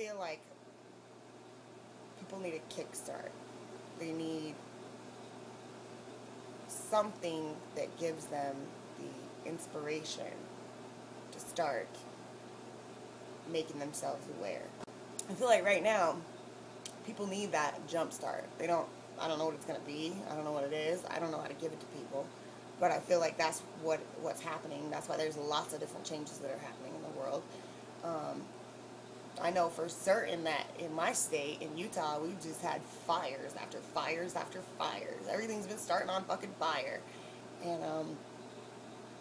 feel like people need a kickstart. They need something that gives them the inspiration to start making themselves aware. I feel like right now, people need that jump start. I don't know what it's going to be. I don't know what it is. I don't know how to give it to people. But I feel like that's what's happening. That's why there's lots of different changes that are happening in the world. I know for certain that in my state, in Utah, we've just had fires after fires after fires. Everything's been starting on fucking fire. And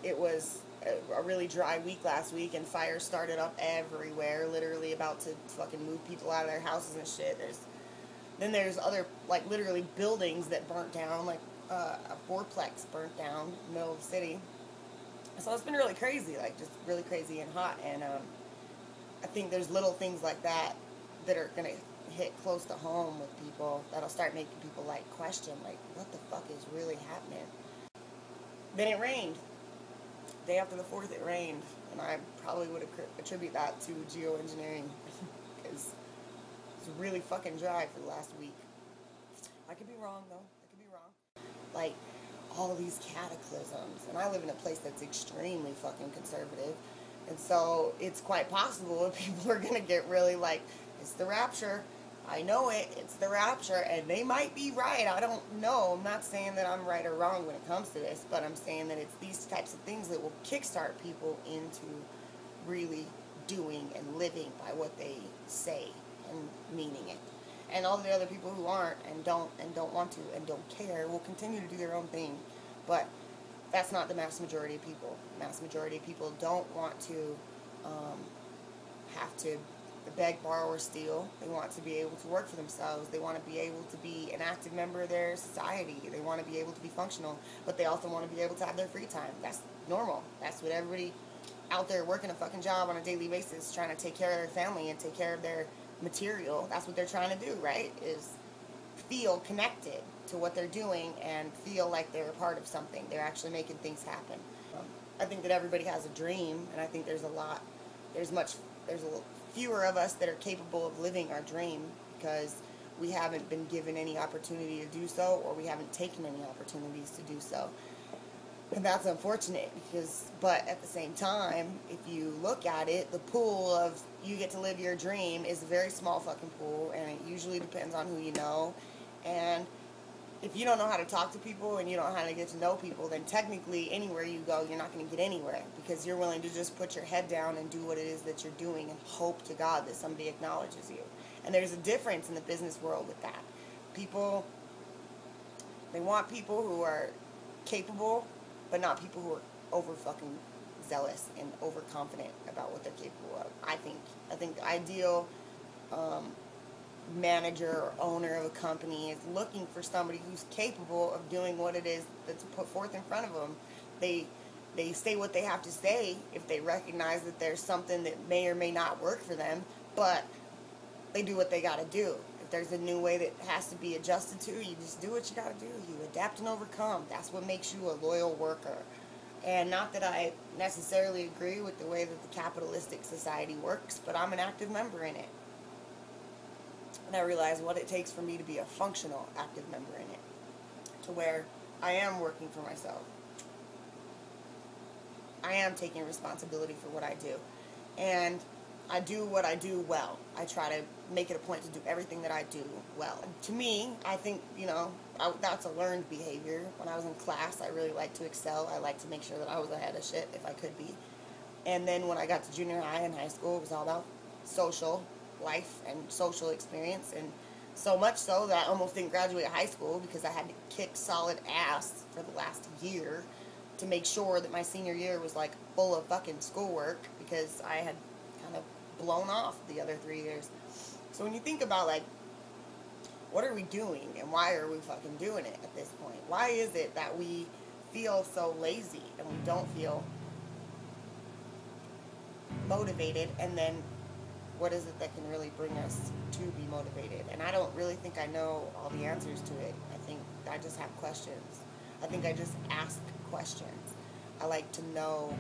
it was a really dry week last week, and fires started up everywhere, literally about to fucking move people out of their houses and shit. Then there's other, like, literally buildings that burnt down, like a fourplex burnt down in the middle of the city. So it's been really crazy, like, just really crazy and hot. And I think there's little things like that that are going to hit close to home with people, that'll start making people, like, question, like, what the fuck is really happening? Then it rained. Day after the 4th, it rained, and I probably would attribute that to geoengineering, because it's really fucking dry for the last week. I could be wrong, though. I could be wrong. Like, all these cataclysms, and I live in a place that's extremely fucking conservative, and so it's quite possible that people are going to get really like, it's the rapture. I know it's the rapture, and they might be right. I don't know. I'm not saying that I'm right or wrong when it comes to this, but I'm saying that it's these types of things that will kickstart people into really doing and living by what they say and meaning it. And all the other people who aren't and don't want to and don't care will continue to do their own thing. But that's not the mass majority of people. The mass majority of people don't want to have to beg, borrow, or steal. They want to be able to work for themselves. They want to be able to be an active member of their society. They want to be able to be functional, but they also want to be able to have their free time. That's normal. That's what everybody out there working a fucking job on a daily basis, trying to take care of their family and take care of their material. That's what they're trying to do, right? Is feel connected to what they're doing and feel like they're a part of something. They're actually making things happen. I think that everybody has a dream, and I think there's fewer of us that are capable of living our dream because we haven't been given any opportunity to do so, or we haven't taken any opportunities to do so. And that's unfortunate but at the same time, if you look at it, the pool of you get to live your dream is a very small fucking pool, and it usually depends on who you know. And if you don't know how to talk to people and you don't know how to get to know people, then technically anywhere you go, you're not going to get anywhere, because you're willing to just put your head down and do what it is that you're doing and hope to God that somebody acknowledges you. And there's a difference in the business world with that. People, they want people who are capable, but not people who are over fucking zealous and overconfident about what they're capable of. I think the ideal manager or owner of a company is looking for somebody who's capable of doing what it is that's put forth in front of them. They say what they have to say if they recognize that there's something that may or may not work for them, but they do what they got to do. If there's a new way that has to be adjusted to, you just do what you got to do. You adapt and overcome. That's what makes you a loyal worker. And not that I necessarily agree with the way that the capitalistic society works, but I'm an active member in it. And I realize what it takes for me to be a functional active member in it, to where I am working for myself. I am taking responsibility for what I do. And I do what I do well. I try to make it a point to do everything that I do well. To me, I think, that's a learned behavior. When I was in class, I really liked to excel. I liked to make sure that I was ahead of shit if I could be. And then when I got to junior high and high school, it was all about social life and social experience. And so much so that I almost didn't graduate high school because I had to kick solid ass for the last year to make sure that my senior year was like full of fucking schoolwork, because I had kind of blown off the other 3 years. So when you think about, like, what are we doing and why are we fucking doing it at this point? Why is it that we feel so lazy and we don't feel motivated? And then what is it that can really bring us to be motivated? And I don't really think I know all the answers to it. I think I just have questions. I think I just ask questions. I like to know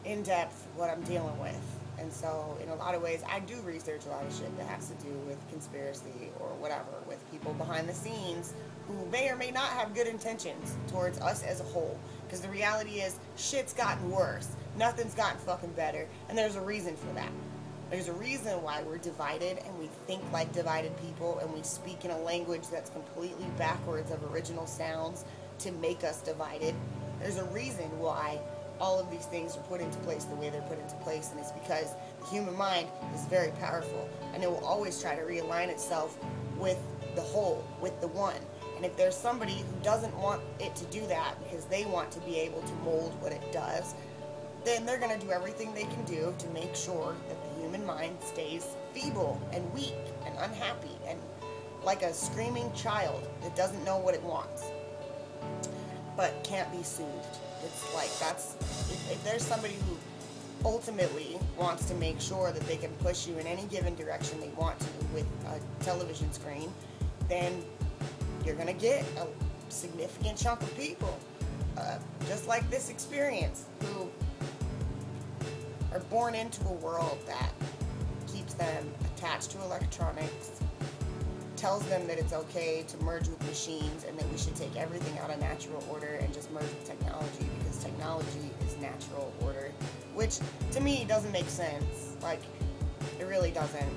in depth what I'm dealing with. And so, in a lot of ways, I do research a lot of shit that has to do with conspiracy or whatever, with people behind the scenes who may or may not have good intentions towards us as a whole. Because the reality is, shit's gotten worse. Nothing's gotten fucking better. And there's a reason for that. There's a reason why we're divided, and we think like divided people, and we speak in a language that's completely backwards of original sounds to make us divided. There's a reason why all of these things are put into place the way they're put into place, and it's because the human mind is very powerful, and it will always try to realign itself with the whole, with the one. And if there's somebody who doesn't want it to do that because they want to be able to mold what it does, then they're going to do everything they can do to make sure that the human mind stays feeble and weak and unhappy and like a screaming child that doesn't know what it wants but can't be soothed. It's like, that's, if there's somebody who ultimately wants to make sure that they can push you in any given direction they want to with a television screen, then you're going to get a significant chunk of people, just like this experience, who are born into a world that keeps them attached to electronics, tells them that it's okay to merge with machines and that we should take everything out of natural order and just merge with technology because technology is natural order, which to me doesn't make sense. Like, it really doesn't.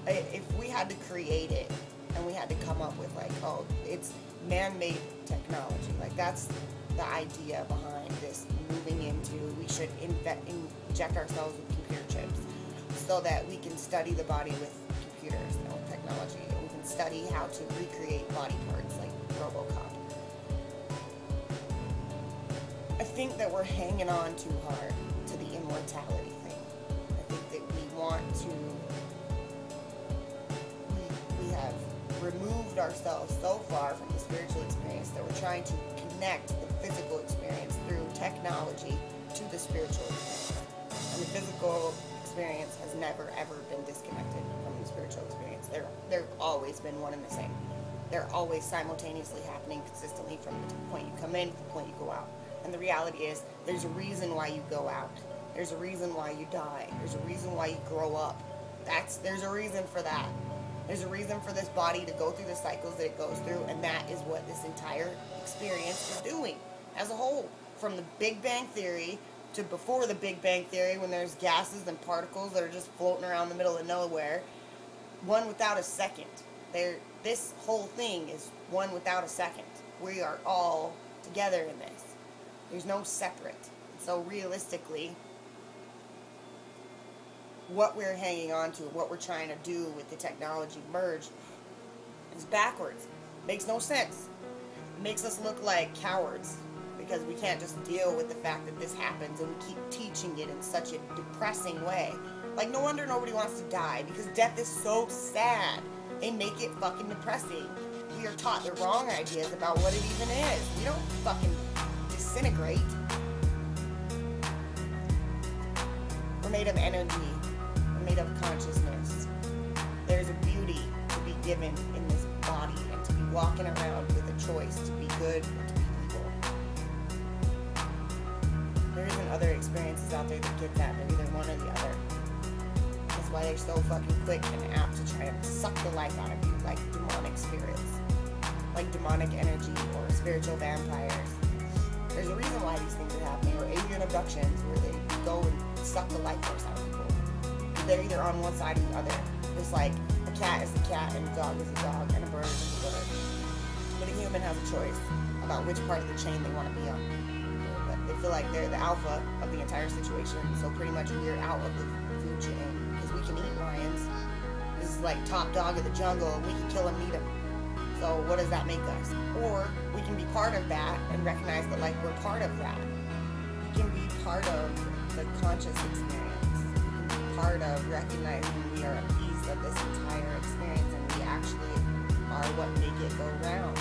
If we had to create it and we had to come up with like, oh, it's man-made technology, like that's the idea behind this moving into, we should inject ourselves with computer chips so that we can study the body with computers and with technology, and we can study how to recreate body parts like RoboCop. I think that we're hanging on too hard to the immortality thing. I think that we want to, we have removed ourselves so far from the spiritual experience that we're trying to connect the physical experience through technology to the spiritual experience. And the physical experience has never ever been disconnected from the spiritual experience. They've always been one and the same. They're always simultaneously happening consistently from the point you come in to the point you go out. And the reality is, there's a reason why you go out. There's a reason why you die. There's a reason why you grow up. There's a reason for that. There's a reason for this body to go through the cycles that it goes through, and that is what this entire experience is doing as a whole. From the Big Bang Theory to before the Big Bang Theory, when there's gases and particles that are just floating around the middle of nowhere, one without a second. This whole thing is one without a second. We are all together in this. There's no separate. So realistically, what we're hanging on to, what we're trying to do with the technology merge is backwards. Makes no sense. It makes us look like cowards because we can't just deal with the fact that this happens, and we keep teaching it in such a depressing way. Like, no wonder nobody wants to die, because death is so sad. They make it fucking depressing. We are taught the wrong ideas about what it even is. We don't fucking disintegrate. We're made of energy. We're made of consciousness. There's a beauty to be given in this body, and to be walking around with a choice to be good or to be evil. There isn't other experiences out there that get that. They're either one or the other. That's why they're so fucking quick and apt to try to suck the life out of you, like demonic spirits, like demonic energy or spiritual vampires. There's a reason why these things are happening, or alien abductions, where they go and suck the life force out of people. They're either on one side or the other. It's like a cat is a cat, and a dog is a dog, and a bird is a bird. But a human has a choice about which part of the chain they want to be on. But they feel like they're the alpha of the entire situation, so pretty much we're out of the food chain, because we can eat lions. This is like top dog of the jungle, and we can kill and eat them. So what does that make us? Or we can be part of that and recognize that, like, we're part of that. We can be part of the conscious experience. We can be part of recognizing we are a piece of this entire experience, and we actually are what make it go round.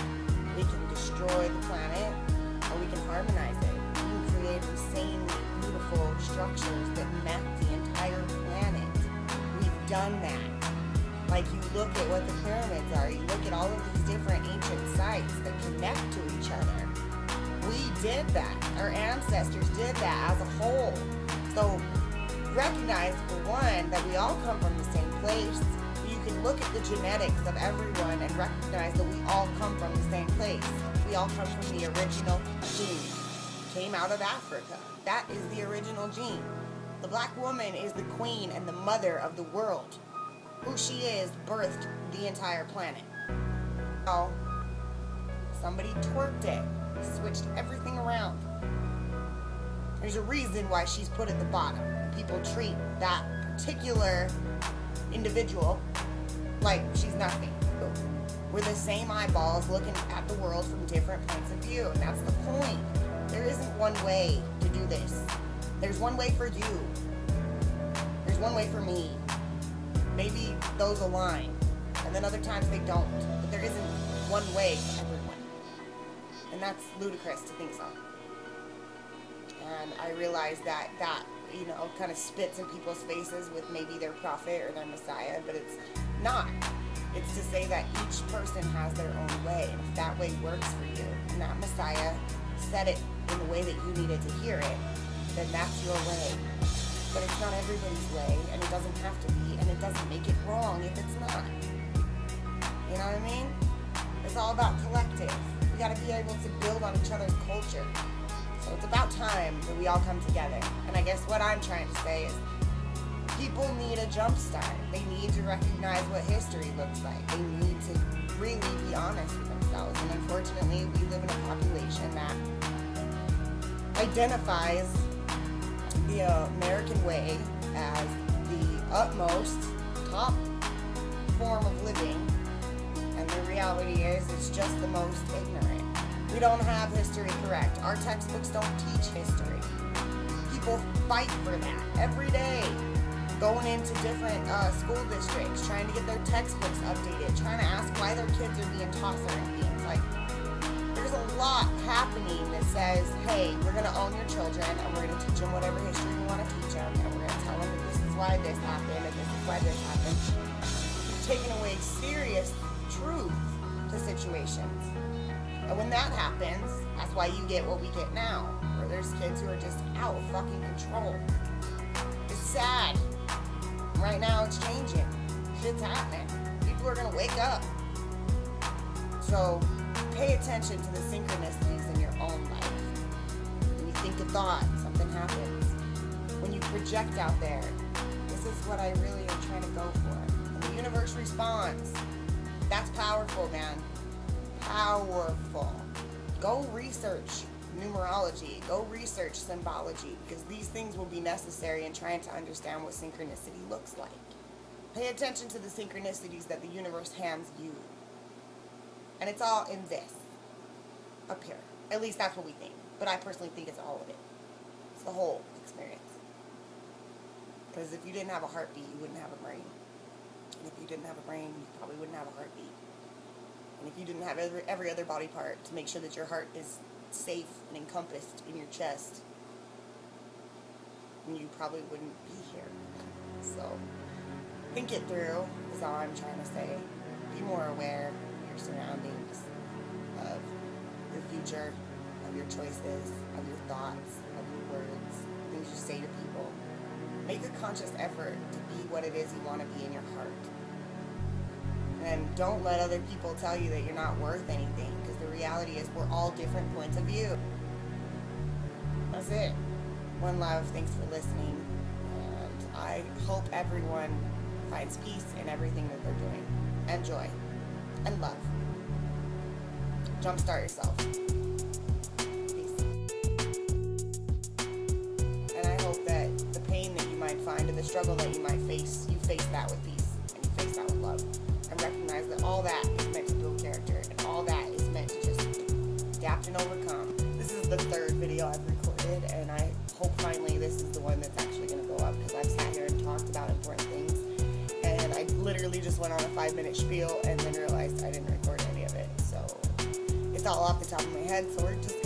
We can destroy the planet, or we can harmonize it. We can create insanely beautiful structures that map the entire planet. We've done that. Like, you look at what the pyramids are, you look at all of these different ancient sites that connect to each other. We did that. Our ancestors did that as a whole. So recognize, for one, that we all come from the same place. You can look at the genetics of everyone and recognize that we all come from the same place. We all come from the original gene. Came out of Africa. That is the original gene. The black woman is the queen and the mother of the world. Who she is birthed the entire planet. Now, somebody twerked it, switched everything around. There's a reason why she's put at the bottom. People treat that particular individual like she's nothing. We're the same eyeballs looking at the world from different points of view, and that's the point. There isn't one way to do this. There's one way for you. There's one way for me. Maybe those align, and then other times they don't. But there isn't one way for everyone. And that's ludicrous to think so. And I realize that you know, kind of spits in people's faces with maybe their prophet or their Messiah, but it's not. It's to say that each person has their own way, and if that way works for you, and that Messiah said it in the way that you needed to hear it, then that's your way. But it's not everybody's way, and it doesn't have to be, and it doesn't make it wrong if it's not. You know what I mean? It's all about collective. We gotta be able to build on each other's culture. So it's about time that we all come together. And I guess what I'm trying to say is people need a jump start. They need to recognize what history looks like. They need to really be honest with themselves. And unfortunately, we live in a population that identifies the American way as the utmost top form of living, and the reality is it's just the most ignorant. We don't have history correct. Our textbooks don't teach history. People fight for that every day, going into different school districts, trying to get their textbooks updated, trying to ask why their kids are being taught certain things. Like, there's a lot happening that says, hey, we're going to own your children, and we're going to teach them whatever history we want to teach them, and we're going to tell them that this is why this happened, and this is why this happened. You've taken away serious truth to situations. And when that happens, that's why you get what we get now, where there's kids who are just out of fucking control. It's sad. Right now it's changing. Shit's happening. People are going to wake up. So pay attention to the synchronicities in your own life. When you think a thought, something happens. When you project out there, this is what I really am trying to go for. And the universe responds. That's powerful, man. Powerful. Go research numerology. Go research symbology, because these things will be necessary in trying to understand what synchronicity looks like. Pay attention to the synchronicities that the universe hands you. And it's all in this. Up here. At least that's what we think. But I personally think it's all of it. It's the whole experience. Because if you didn't have a heartbeat, you wouldn't have a brain. And if you didn't have a brain, you probably wouldn't have a heartbeat. And if you didn't have every other body part to make sure that your heart is safe and encompassed in your chest, then you probably wouldn't be here. So, think it through is all I'm trying to say. Be more aware of your surroundings, of your future, of your choices, of your thoughts, of your words, things you say to people. Make a conscious effort to be what it is you want to be in your heart. And don't let other people tell you that you're not worth anything, because the reality is we're all different points of view. That's it. One love. Thanks for listening. And I hope everyone finds peace in everything that they're doing. And joy. And love. Jumpstart yourself. Peace. And I hope that the pain that you might find and the struggle that you might face, you face that with peace. And you face that with love. And recognize that all that is meant to build character, and all that is meant to just adapt and overcome. This is the third video I've recorded, and I hope finally this is the one that's actually going to go up, because I've sat here and talked about important things, and I literally just went on a 5-minute spiel and then realized I didn't record any of it. So it's all off the top of my head, so we're just